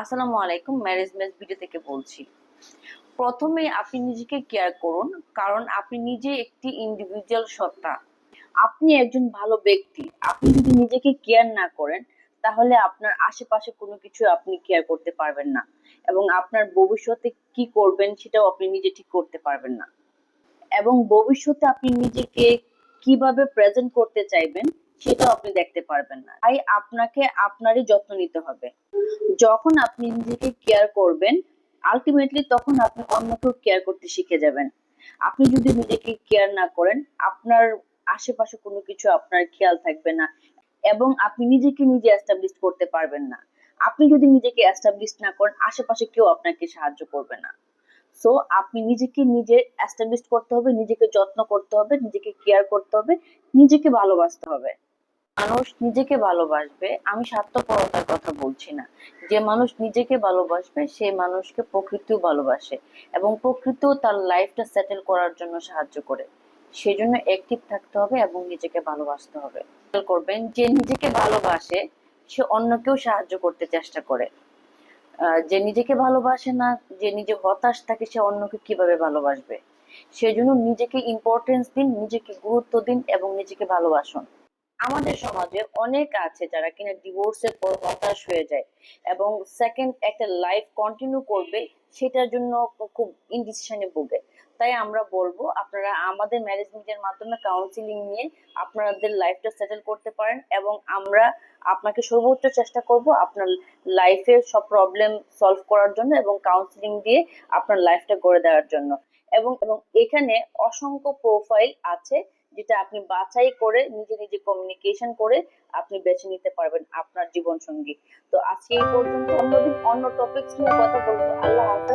আসসালামু আলাইকুম, marriage mace video থেকে বলছি। প্রথমে আপনি নিজেকে কেয়ার করুন, কারণ আপনি নিজে একটি ইন্ডিভিজুয়াল সত্তা। আপনি একজন ভালো ব্যক্তি। আপনি যদি নিজেকে কেয়ার না করেন, তাহলে আপনার আশেপাশে কোনো কিছু আপনি কেয়ার করতে পারবেন না, এবং আপনার ভবিষ্যতে কি করবেন সেটাও আপনি নিজে ঠিক করতে পারবেন না, এবং ভবিষ্যতে আপনি নিজেকে কিভাবে প্রেজেন্ট করতে চাইবেন সেটাও আপনি দেখতে পারবেন না। তাই আপনাকে আপনারই যত্ন নিতে হবে। যখন আপনি নিজেকে কেয়ার করবেন, আলটিমেটলি তখন আপনি অন্যকেও কেয়ার করতে শিখে যাবেন। আপনি যদি নিজেকে কেয়ার না করেন, আপনার আশেপাশে কোনো কিছু আপনার খেয়াল থাকবে না, এবং আপনি নিজেকে নিজে এস্টাবলিশ করতে পারবেন না। আপনি যদি নিজেকে এস্টাবলিশ না করেন, আশেপাশে কেউ আপনাকে সাহায্য করবে না। সো আপনি নিজেকে নিজে এস্টাবলিশ করতে হবে, নিজেকে যত্ন করতে হবে, নিজেকে কেয়ার করতে হবে, নিজেকে ভালোবাসতে হবে। মানুষ নিজেকে ভালোবাসবে, আমি স্বার্থপরতার কথা বলছি না। যে মানুষ নিজেকে ভালোবাসবে সেই মানুষকে প্রকৃতিও ভালোবাসে, এবং প্রকৃতিও তার লাইফটা সেটেল করার জন্য সাহায্য করে। সেজন্য অ্যাক্টিভ থাকতে হবে এবং নিজেকে ভালোবাসতে হবে। খেয়াল করবেন, যে নিজেকে ভালোবাসে সে অন্যকেও সাহায্য করতে চেষ্টা করে। যে নিজেকে ভালোবাসে না, যে নিজে হতাশ থাকে, সে অন্যকে কিভাবে ভালোবাসবে? সেজন্য নিজেকে ইম্পর্টেন্স দিন, নিজেকে গুরুত্ব দিন এবং নিজেকে ভালোবাসুন। আমাদের সমাজে অনেক আছে যারা কিনা ডিভোর্সের পর হতাশ হয়ে যায়, এবং সেকেন্ড একটা লাইফ কন্টিনিউ করবে সেটার জন্য খুব ইনডিসিশনে ভোগে। তাই আমরা বলবো, আপনারা আমাদের ম্যানেজমেন্টের মাধ্যমে কাউন্সিলিং নিয়ে আপনাদের লাইফটা সেটেল করতে পারেন, এবং আমরা আপনাকে সর্বোচ্চ চেষ্টা করব আপনার লাইফের সব প্রবলেম সলভ করার জন্য, এবং কাউন্সিলিং দিয়ে আপনার লাইফটা গড়ে দেওয়ার জন্য। এবং এবং এখানে অসংখ্য প্রোফাইল আছে, যেটা আপনি বাছাই করে নিজে নিজে কমিউনিকেশন করে আপনি বেছে নিতে পারবেন আপনার জীবন সঙ্গী। তো আজকে এই পর্যন্ত, অন্যদিন অন্য টপিকস নিয়ে কথা বলবো। আল্লাহ হাফেজ।